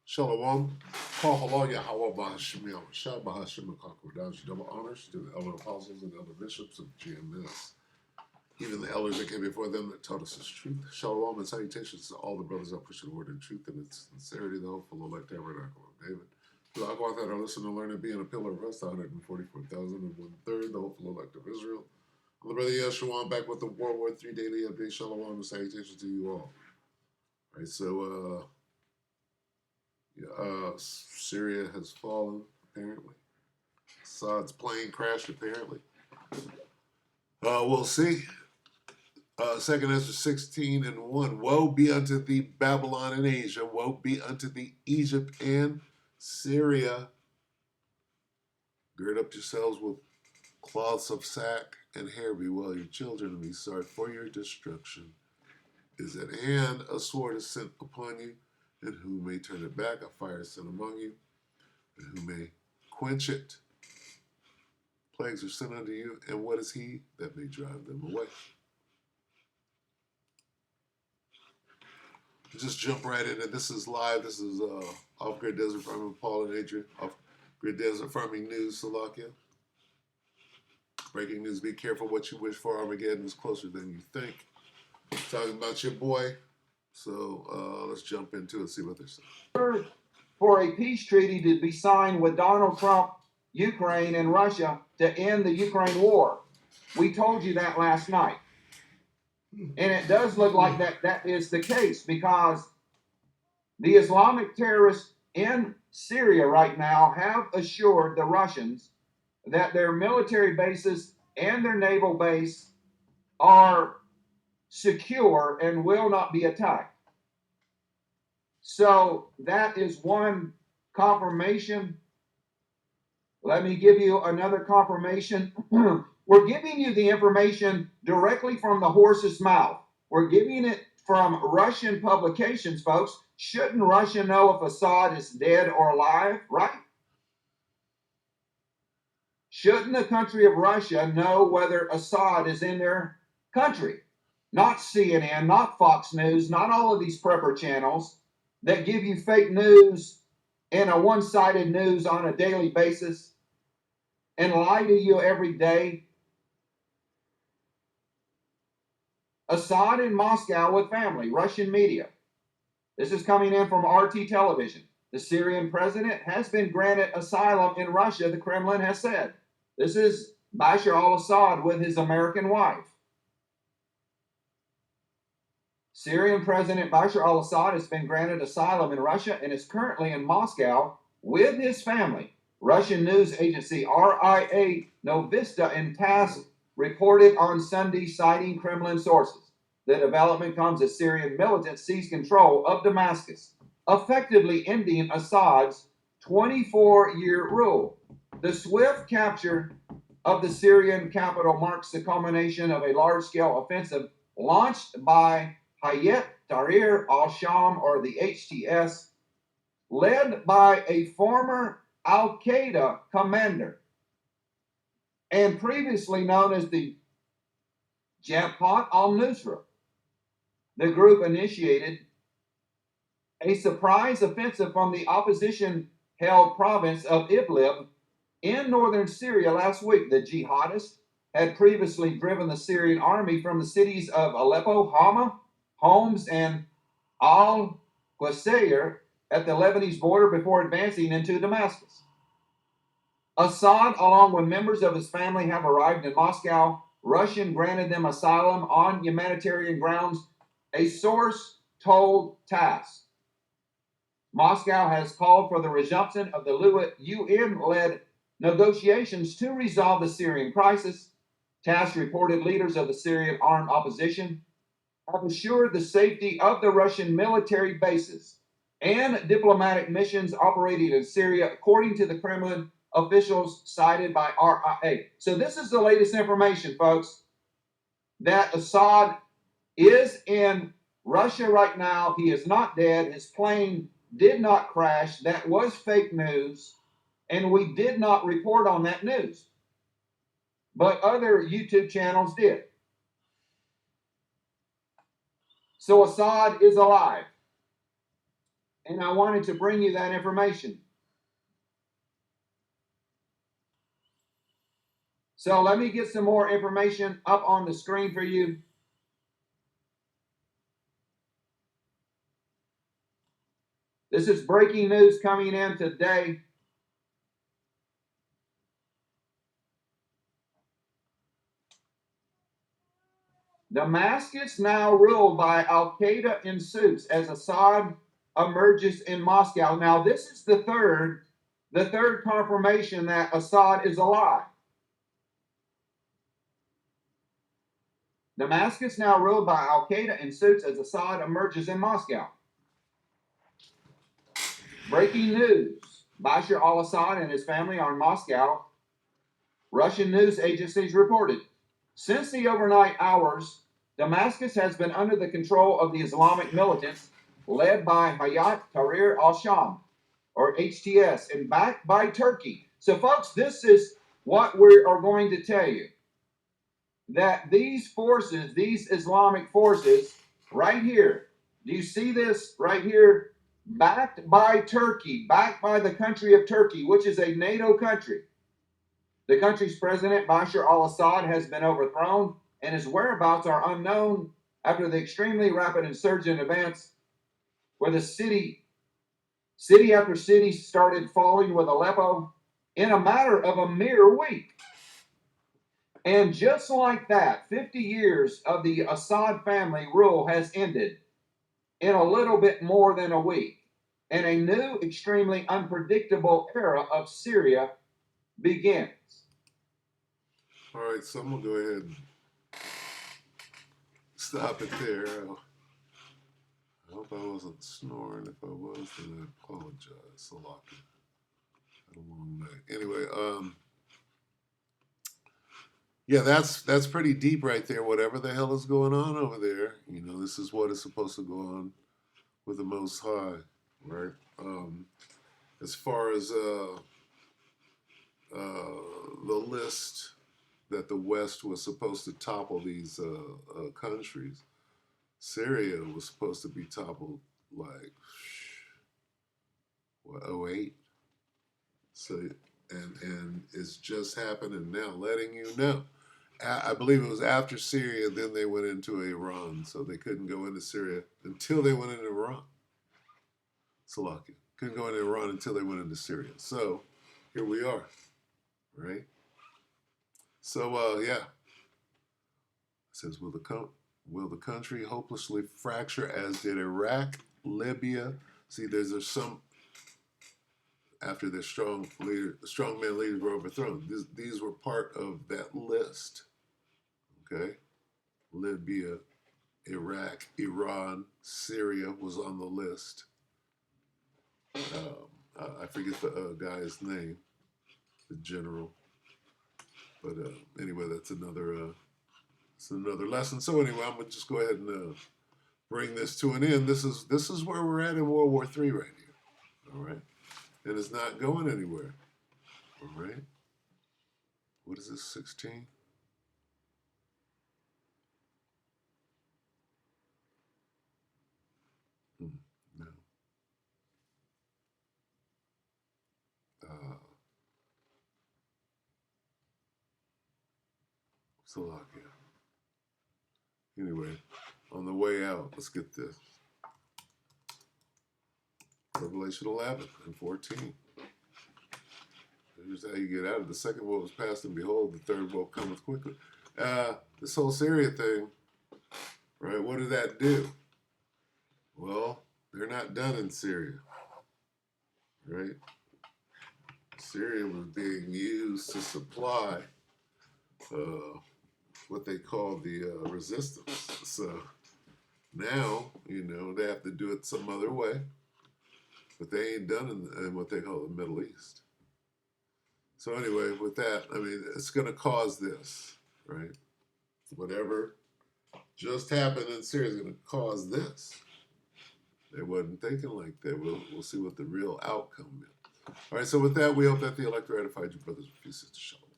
Shalom. Call halal Yahweh Bahashim Yahushua Bahashim Kakodash. Double honors to the elder apostles and elder bishops of GMS. Even the elders that came before them that taught us His truth. Shalom and salutations to all the brothers that push the word in truth and its sincerity, the hopeful elect tabernacle of David. To the Aquath that are listening and learning, being a pillar of us, the 144,001 the hopeful elect of Israel. And the brother Yeshua, I'm back with the WW3 Daily update. Shalom and salutations to you all. All right, so, Syria has fallen, apparently. Assad's plane crashed, apparently. We'll see. 2nd Ezra 16:1. Woe be unto thee, Babylon and Asia. Woe be unto thee, Egypt and Syria. Gird up yourselves with cloths of sack and hair. Bewail your children and be sorry, for your destruction is at hand. A sword is sent upon you, and who may turn it back? A fire is sent among you, and who may quench it? Plagues are sent unto you, and what is he that may drive them away? Just jump right in it. This is live. This is Off Grid Desert Farming with Paul and Adrian. Off Grid Desert Farming News, Salakia. Breaking news, be careful what you wish for. Armageddon is closer than you think. Talking about your boy. So let's jump into it, see what they're saying. For a peace treaty to be signed with Donald Trump, Ukraine, and Russia to end the Ukraine war. We told you that last night. And it does look like that is the case, because the Islamic terrorists in Syria right now have assured the Russians that their military bases and their naval base are secure and will not be attacked. So that is one confirmation. Let me give you another confirmation. We're giving you the information directly from the horse's mouth. We're giving it from Russian publications, folks. Shouldn't Russia know if Assad is dead or alive, right? Shouldn't the country of Russia know whether Assad is in their country? Not CNN, not Fox News, not all of these prepper channels that give you fake news and a one-sided news on a daily basis and lie to you every day. Assad in Moscow with family, Russian media. This is coming in from RT television. The Syrian president has been granted asylum in Russia, the Kremlin has said. This is Bashar al-Assad with his American wife. Syrian President Bashar al-Assad has been granted asylum in Russia and is currently in Moscow with his family. Russian news agency RIA Novista in TASS reported on Sunday, citing Kremlin sources. The development comes as Syrian militants seize control of Damascus, effectively ending Assad's 24-year rule. The swift capture of the Syrian capital marks the culmination of a large-scale offensive launched by Hayat Tahrir al-Sham, or the HTS, led by a former Al-Qaeda commander and previously known as the Jabhat al-Nusra. The group initiated a surprise offensive from the opposition-held province of Idlib in northern Syria last week. The jihadists had previously driven the Syrian army from the cities of Aleppo, Hama, Homs, and Al-Qusayr at the Lebanese border before advancing into Damascus. Assad, along with members of his family, have arrived in Moscow. Russia granted them asylum on humanitarian grounds, a source told TASS. Moscow has called for the resumption of the UN-led negotiations to resolve the Syrian crisis. TASS reported leaders of the Syrian armed opposition have assured the safety of the Russian military bases and diplomatic missions operating in Syria, according to the Kremlin officials cited by RIA. So this is the latest information, folks, that Assad is in Russia right now. He is not dead. His plane did not crash. That was fake news, and we did not report on that news. But other YouTube channels did. So Assad is alive. and I wanted to bring you that information. So let me get some more information up on the screen for you. This is breaking news coming in today. Damascus now ruled by Al Qaeda in suits as Assad emerges in Moscow. Now, this is the third confirmation that Assad is alive. Damascus now ruled by Al Qaeda in suits as Assad emerges in Moscow. Breaking news: Bashar al-Assad and his family are in Moscow. Russian news agencies reported. Since the overnight hours, Damascus has been under the control of the Islamic militants led by Hayat Tahrir al-Sham, or HTS, and backed by Turkey. So, folks, this is what we are going to tell you. That these forces, these Islamic forces, right here, do you see this right here? Backed by Turkey, backed by the country of Turkey, which is a NATO country. The country's president, Bashar al-Assad, has been overthrown, and his whereabouts are unknown after the extremely rapid insurgent events where the city after city started falling with Aleppo in a matter of a mere week. And just like that, 50 years of the Assad family rule has ended in a little bit more than a week. And a new, extremely unpredictable era of Syria begins. All right, so I'm going to go ahead and stop it there. I hope I wasn't snoring. If I was, then I apologize. Salaki. Had a long night. Anyway, yeah, that's pretty deep right there. Whatever the hell is going on over there, you know, this is what is supposed to go on with the Most High, right? As far as the list that the West was supposed to topple these countries, Syria was supposed to be toppled like what, '08. So and it's just happening now, letting you know. I believe it was after Syria, then they went into Iran, so they couldn't go into Syria until they went into Iran. Salakia couldn't go into Iran until they went into Syria. So here we are, right? So yeah, it says will the country hopelessly fracture as did Iraq, Libya? See, there's some after their strongman leaders were overthrown. These were part of that list. Okay, Libya, Iraq, Iran, Syria was on the list. I forget the guy's name, the general. But anyway, that's another lesson. So anyway, I'm gonna just go ahead and bring this to an end. This is where we're at in World War III right here. All right, and it's not going anywhere. All right, what is this? 16. No. Slovakia. Anyway, on the way out, let's get this. Revelation 11 and 14. Here's how you get out of the second woe was past, and behold, the third woe cometh quickly. This whole Syria thing, right? What did that do? Well, they're not done in Syria, right? Syria was being used to supply what they call the resistance. So now, you know, they have to do it some other way, but they ain't done in what they call the Middle East. So anyway, with that, I mean, it's going to cause this, right? Whatever just happened in Syria is going to cause this. They wasn't thinking like that. We'll see what the real outcome is. All right, so with that, we hope that the elect ratified your brothers and sisters.